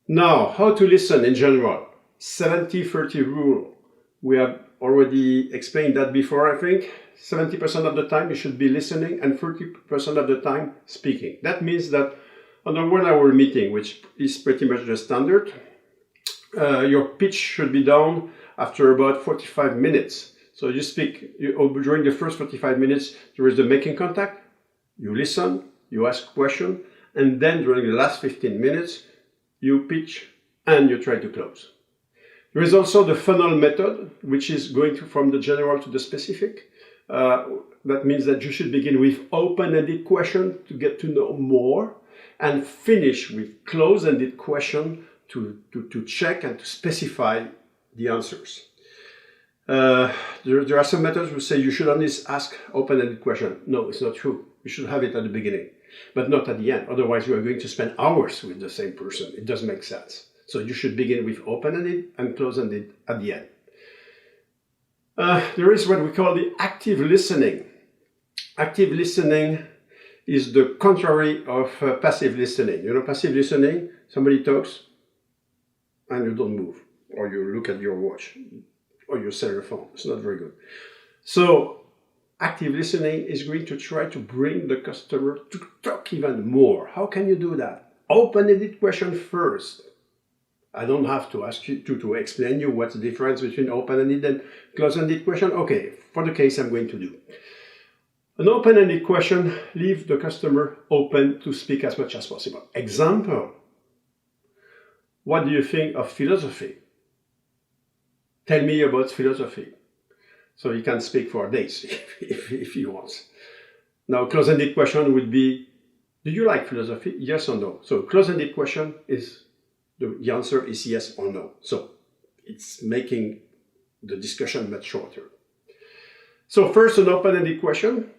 Now, how to listen in general. 70-30 rule. We have already explained that before, I think. 70% of the time you should be listening and 30% of the time speaking. That means that on a 1-hour meeting, which is pretty much the standard, your pitch should be down after about 45 minutes. So you speak, during the first 45 minutes, there is the making contact, you listen, you ask a question, and then during the last 15 minutes, you pitch and you try to close. There is also the funnel method, which is going from the general to the specific. That means that you should begin with open-ended question to get to know more, and finish with close-ended question to check and to specify the answers. There are some methods who say you should only ask open-ended question. No, it's not true. You should have it at the beginning, but not at the end. Otherwise, you are going to spend hours with the same person. It doesn't make sense. So you should begin with open-ended and close-ended at the end. There is what we call the active listening. Active listening is the contrary of passive listening. You know, passive listening, somebody talks and you don't move, or you look at your watch or your cellular phone. It's not very good. So active listening is going to try to bring the customer to talk even more. How can you do that? Open-ended question first. I don't have to ask you to explain you what's the difference between open-ended and close-ended question. Okay, for the case I'm going to do. An open-ended question leaves the customer open to speak as much as possible. Example, what do you think of philosophy? Tell me about philosophy. So he can speak for days if he wants. Now, close-ended question would be, do you like philosophy? Yes or no? So close-ended question is, the answer is yes or no. So it's making the discussion much shorter. So first an open-ended question,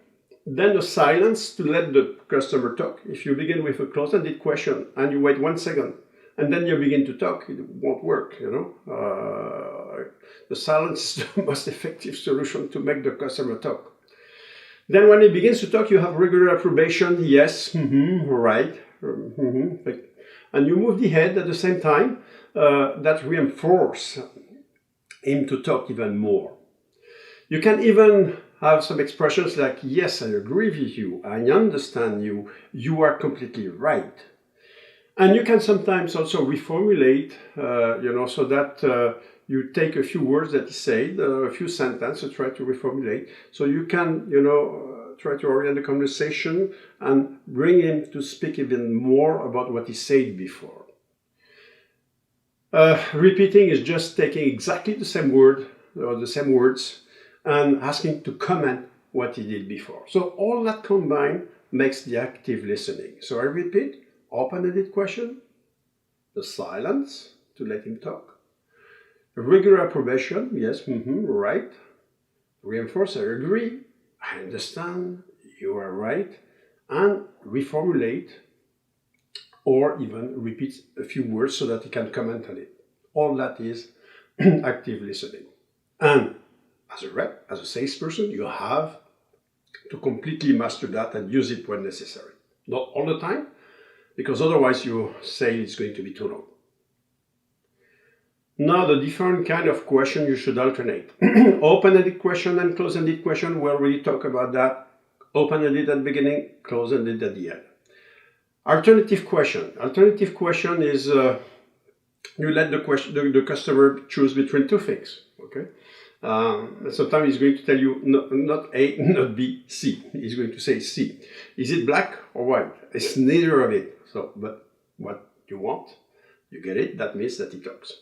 then a silence to let the customer talk. If you begin with a close-ended question and you wait 1 second and then you begin to talk, it won't work, you know. The silence is the most effective solution to make the customer talk. Then when he begins to talk, you have regular approbation, yes, right, and you move the head at the same time. That reinforce him to talk even more. You can even have some expressions like, yes, I agree with you, I understand you, you are completely right. And you can sometimes also reformulate, so that you take a few words that he said, a few sentences, and try to reformulate. So you can, try to orient the conversation and bring him to speak even more about what he said before. Repeating is just taking exactly the same word or the same words and asking to comment what he did before. So all that combined makes the active listening. So I repeat, open-ended question, the silence to let him talk, regular approbation, yes, right, reinforce, I agree, I understand, you are right, and reformulate or even repeat a few words so that he can comment on it. All that is active listening. And as a rep, as a salesperson, you have to completely master that and use it when necessary. Not all the time, because otherwise your sale is going to be too long. Now the different kind of question you should alternate. Open-ended question and close-ended question, we already talked about that. Open-ended at the beginning, close-ended at the end. Alternative question. Alternative question is you let the customer choose between two things. Okay. Sometimes he's going to tell you not A, not B, C. He's going to say C. Is it black or white? It's neither of it. So, but what you want, you get it. That means that he talks.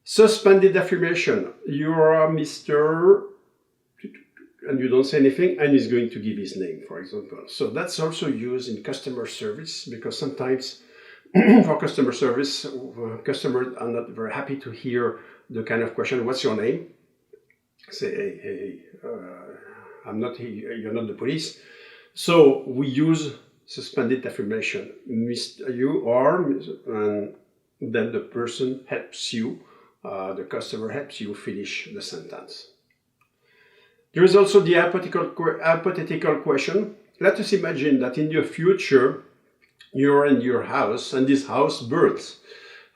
Suspended affirmation. You are Mr. and you don't say anything, and he's going to give his name, for example. So that's also used in customer service, because sometimes for customer service, customers are not very happy to hear the kind of question, what's your name? Say, hey, I'm not here, you're not the police. So we use suspended affirmation. You are, and then the person helps you, the customer helps you finish the sentence. There is also the hypothetical question. Let us imagine that in the future, you're in your house and this house burns,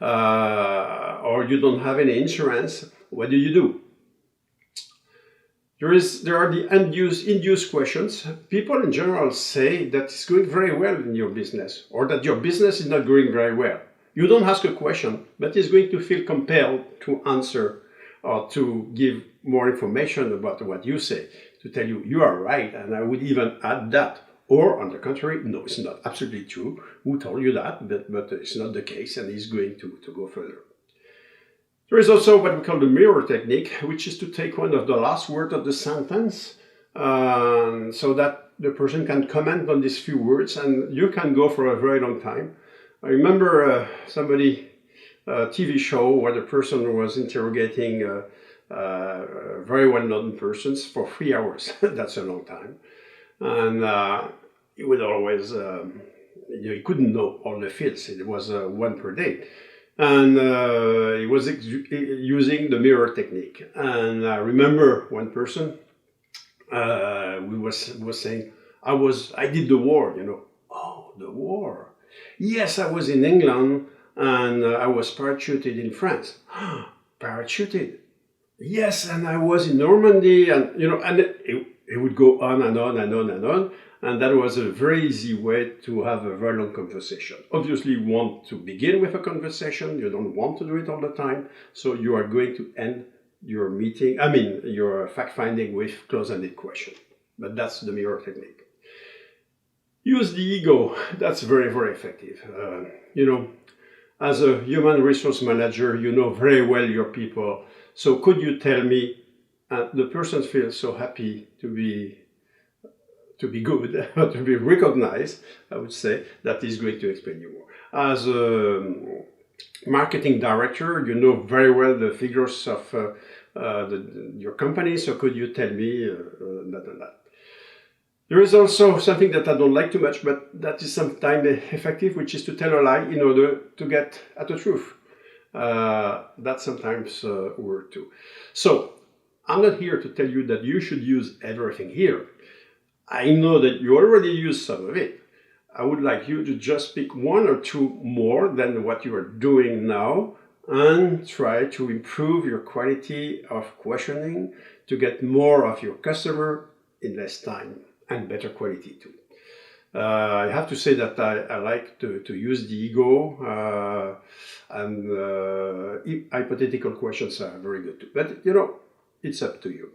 or you don't have any insurance, what do? There are the induced questions. People in general say that it's going very well in your business, or that your business is not going very well. You don't ask a question, but he's going to feel compelled to answer or to give more information about what you say, to tell you, you are right, and I would even add that. Or, on the contrary, no, it's not absolutely true. Who told you that? But it's not the case, and he's going to go further. There is also what we call the mirror technique, which is to take one of the last words of the sentence, so that the person can comment on these few words, and you can go for a very long time. I remember a TV show where the person was interrogating very well-known persons for 3 hours. That's a long time. And he would always, he couldn't know all the fields. It was one per day. And he was using the mirror technique. And I remember one person was saying, I did the war, you know. Oh, the war. Yes, I was in England and I was parachuted in France. Parachuted. Yes, and I was in Normandy, and you know, and it would go on and on and on and on. And that was a very easy way to have a very long conversation. Obviously, you want to begin with a conversation. You don't want to do it all the time. So you are going to end your meeting, your fact-finding with close-ended question. But that's the mirror technique. Use the ego. That's very, very effective. You know, as a human resource manager, you know very well your people. So could you tell me, the person feels so happy to be good, to be recognized, I would say, that is going to explain you more. As a marketing director, you know very well the figures of your company, so could you tell me that and that. There is also something that I don't like too much, but that is sometimes effective, which is to tell a lie in order to get at the truth. That sometimes works too. So, I'm not here to tell you that you should use everything here. I know that you already use some of it. I would like you to just pick one or two more than what you are doing now and try to improve your quality of questioning to get more of your customer in less time and better quality too. I have to say that I like to use the ego and hypothetical questions are very good too. But you know, it's up to you.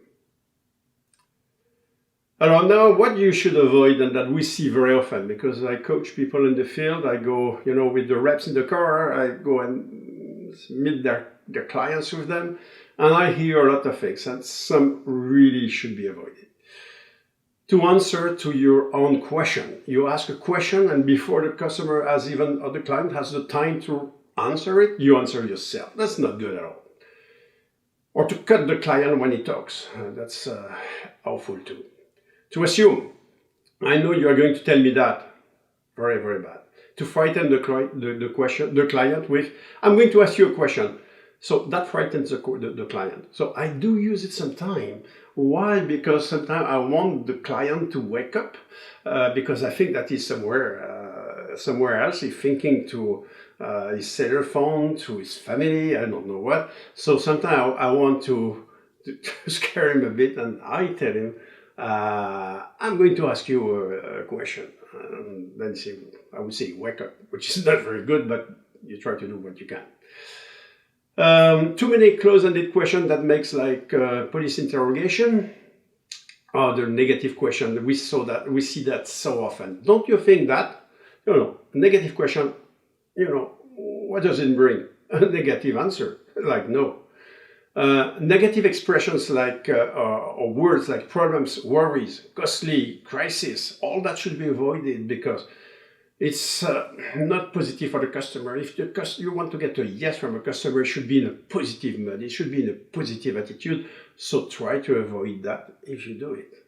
Now, what you should avoid, and that we see very often, because I coach people in the field, I go, you know, with the reps in the car, I go and meet their clients with them, and I hear a lot of things, and some really should be avoided. To answer to your own question, you ask a question, and before the customer or the client has the time to answer it, you answer yourself. That's not good at all. Or to cut the client when he talks, that's awful too. To assume, I know you are going to tell me that, very, very bad. To frighten the client with, I'm going to ask you a question. So that frightens the client. So I do use it sometimes. Why? Because sometimes I want the client to wake up, because I think that he's somewhere else. He's thinking to his cellular phone, to his family, I don't know what. So sometimes I want to scare him a bit, and I tell him, I'm going to ask you a question. Then I would say wake up, which is not very good, but you try to do what you can. Too many close-ended questions that makes like police interrogation, or the negative question. We see that so often. Don't you think that, you know, negative question, you know, what does it bring? A negative answer, like no. Negative expressions like, or words like problems, worries, costly, crisis, all that should be avoided because it's not positive for the customer. If you want to get a yes from a customer, it should be in a positive mood, it should be in a positive attitude, so try to avoid that if you do it.